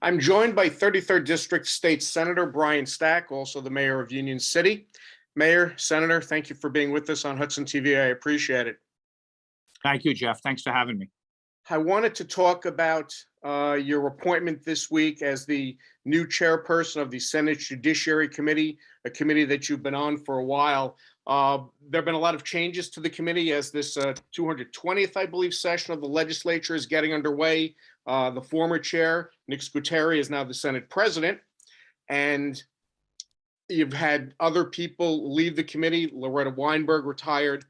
I'm joined by 33rd District State Senator Brian Stack, also the mayor of Union City. Mayor, Senator, thank you for being with us on Hudson TV. I appreciate it. Thank you, Jeff. Thanks for having me. I wanted to talk about your appointment this week as the new chairperson of the Senate Judiciary Committee, a committee that you've been on for a while. There have been a lot of changes to the committee as this 220th, I believe, session of the legislature is getting underway. The former chair, Nick Scuteri, is now the Senate president. And you've had other people leave the committee. Loretta Weinberg retired.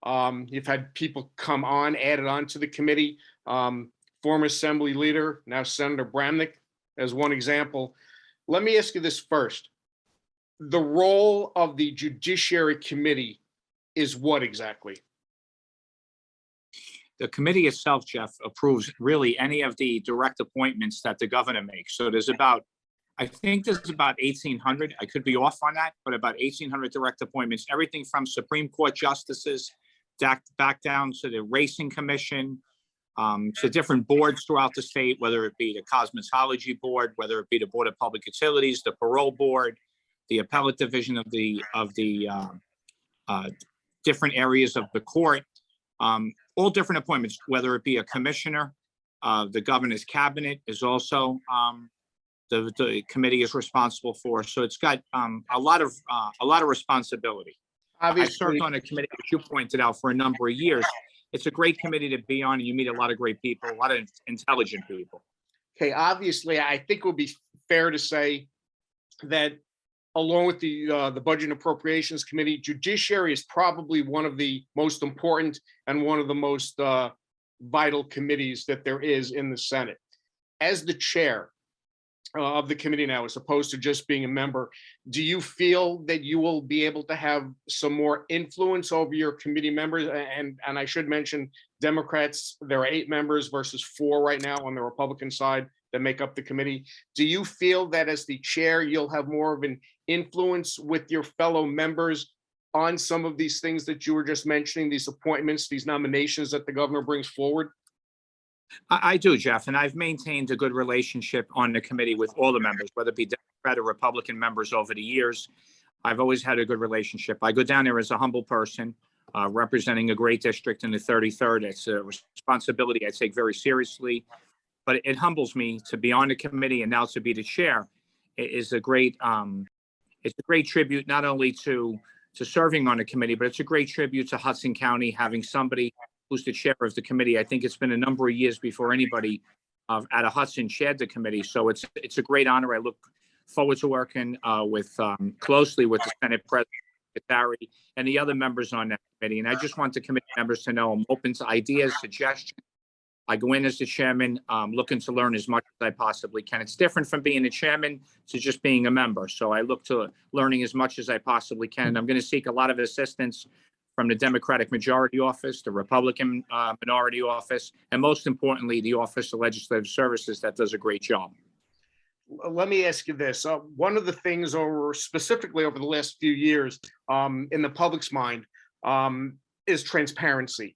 You've had people come on, added on to the committee. Former Assembly Leader, now Senator Bramnick, as one example. Let me ask you this first. The role of the Judiciary Committee is what exactly? The committee itself, Jeff, approves really any of the direct appointments that the governor makes. So there's I think there's about 1,800. I could be off on that, but about 1,800 direct appointments, everything from Supreme Court justices back down to the Racing Commission, to different boards throughout the state, whether it be the Cosmetology Board, whether it be the Board of Public Utilities, the Parole Board, the Appellate Division of the different areas of the court, all different appointments, whether it be a commissioner, the governor's cabinet is also the committee is responsible for. So it's got a lot of responsibility. Obviously, I served on a committee, which you pointed out, for a number of years. It's a great committee to be on, and you meet a lot of great people, a lot of intelligent people. Okay, obviously, I think it would be fair to say that along with the Budget and Appropriations Committee, Judiciary is probably one of the most important and one of the most vital committees that there is in the Senate. As the chair of the committee now, as opposed to just being a member, do you feel that you will be able to have some more influence over your committee members? And I should mention, Democrats, there are 8 members versus 4 right now on the Republican side that make up the committee. Do you feel that as the chair, you'll have more of an influence with your fellow members on some of these things that you were just mentioning, these appointments, these nominations that the governor brings forward? I do, Jeff, and I've maintained a good relationship on the committee with all the members, whether it be Democrat or Republican members over the years. I've always had a good relationship. I go down there as a humble person, representing a great district in the 33rd. It's a responsibility I take very seriously, but it humbles me to be on the committee and now to be the chair. It is a great, it's a great tribute not only to serving on the committee, but it's a great tribute to Hudson County, having somebody who's the chair of the committee. I think it's been a number of years before anybody out of Hudson chaired the committee. So it's a great honor. I look forward to working closely with the Senate President, Judiciary, and the other members on that committee. And I just want the committee members to know I'm open to ideas, suggestions. I go in as the chairman, looking to learn as much as I possibly can. It's different from being the chairman to just being a member. So I look to learning as much as I possibly can. And I'm going to seek a lot of assistance from the Democratic Majority Office, the Republican Minority Office, and most importantly, the Office of Legislative Services that does a great job. Let me ask you this. One of the things specifically over the last few years in the public's mind is transparency,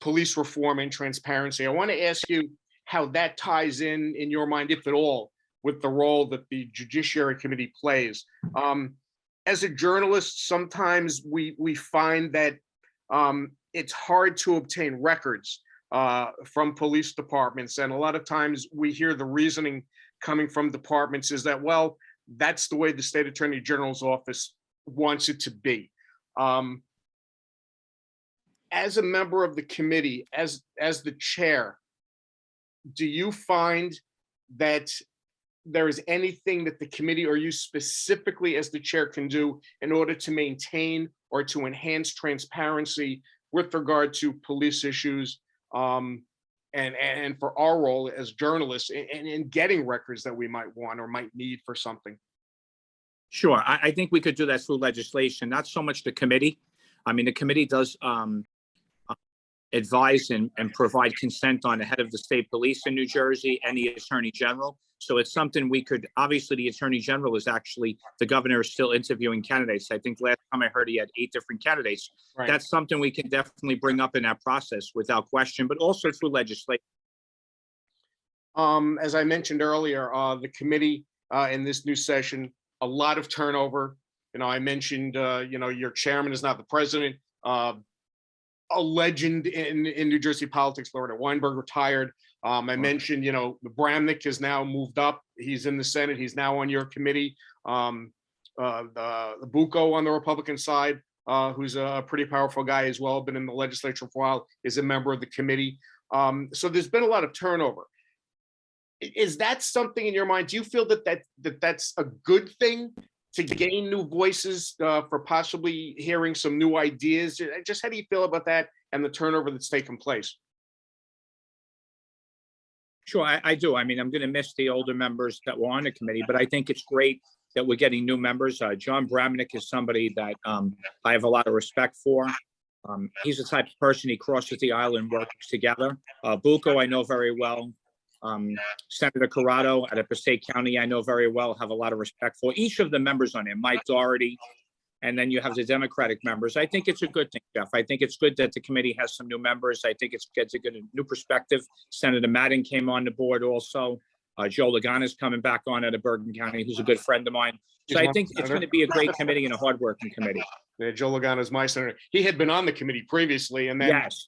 police reform and transparency. I want to ask you how that ties in your mind, if at all, with the role that the Judiciary Committee plays. As a journalist, sometimes we find that it's hard to obtain records from police departments. And a lot of times we hear the reasoning coming from departments is that, well, that's the way the State Attorney General's office wants it to be. As a member of the committee, as the chair, do you find that there is anything that the committee or you specifically as the chair can do in order to maintain or to enhance transparency with regard to police issues and for our role as journalists in getting records that we might want or might need for something? Sure. I think we could do that through legislation, not so much the committee. I mean, the committee does advise and provide consent on the head of the state police in New Jersey and the Attorney General. So it's something we could, obviously the Attorney General is actually, the governor is still interviewing candidates. I think last time I heard he had 8 different candidates. Right. That's something we can definitely bring up in that process without question, but also through legislation. As I mentioned earlier, the committee in this new session, a lot of turnover. I mentioned, your chairman is not the president. A legend in New Jersey politics, Loretta Weinberg, retired. I mentioned, Bramnick has now moved up. He's in the Senate. He's now on your committee. The Bucco on the Republican side, who's a pretty powerful guy as well, been in the legislature for a while, is a member of the committee. So there's been a lot of turnover. Is that something in your mind? Do you feel that's a good thing to gain new voices for possibly hearing some new ideas? Just how do you feel about that and the turnover that's taken place? Sure, I do. I mean, I'm going to miss the older members that were on the committee, but I think it's great that we're getting new members. John Bramnick is somebody that I have a lot of respect for. He's the type of person, he crosses the aisle and works together. Bucco, I know very well. Senator Corrado out of Passaic County, I know very well, have a lot of respect for. Each of the members on it, Mike Doherty, and then you have the Democratic members. I think it's a good thing, Jeff. I think it's good that the committee has some new members. I think it's good to get a new perspective. Senator Madden came on the board also. Joe Logana's coming back on out of Bergen County, who's a good friend of mine. So I think it's going to be a great committee and a hardworking committee. Yeah, Joe Logana is my senator. He had been on the committee previously, and then yes.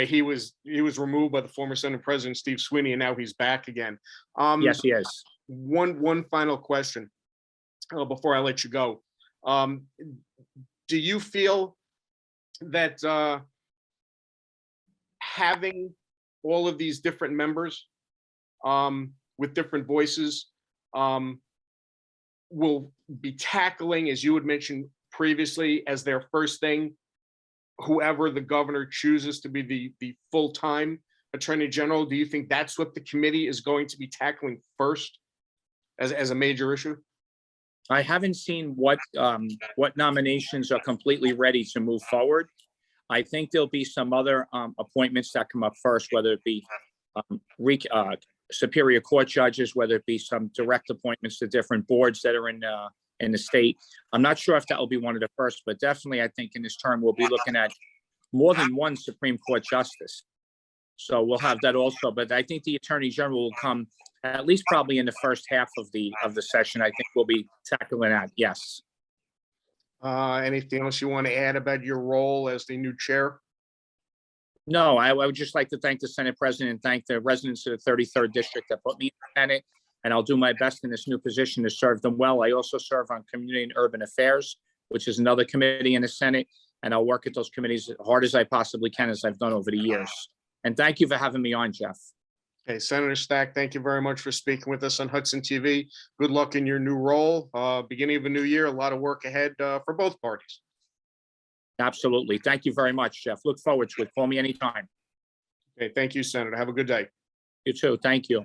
he was removed by the former Senate President Steve Sweeney, and now he's back again. Yes, he is. One final question before I let you go. Do you feel that having all of these different members with different voices will be tackling, as you had mentioned previously, as their first thing, whoever the governor chooses to be the full-time attorney general? Do you think that's what the committee is going to be tackling first as a major issue? I haven't seen what nominations are completely ready to move forward. I think there'll be some other appointments that come up first, whether it be Superior Court judges, whether it be some direct appointments to different boards that are in the state. I'm not sure if that will be one of the first, but definitely I think in this term we'll be looking at more than one Supreme Court justice. So we'll have that also. But I think the Attorney General will come at least probably in the first half of the session. I think we'll be tackling that. Yes. Anything else you want to add about your role as the new chair? No, I would just like to thank the Senate President and thank the residents of the 33rd District that put me in the Senate, and I'll do my best in this new position to serve them well. I also serve on Community and Urban Affairs, which is another committee in the Senate, and I'll work at those committees as hard as I possibly can, as I've done over the years. And thank you for having me on, Jeff. Okay, Senator Stack, thank you very much for speaking with us on Hudson TV. Good luck in your new role. Beginning of a new year, a lot of work ahead for both parties. Absolutely. Thank you very much, Jeff. Look forward to it. Call me anytime. Okay, thank you, Senator. Have a good day. You too. Thank you.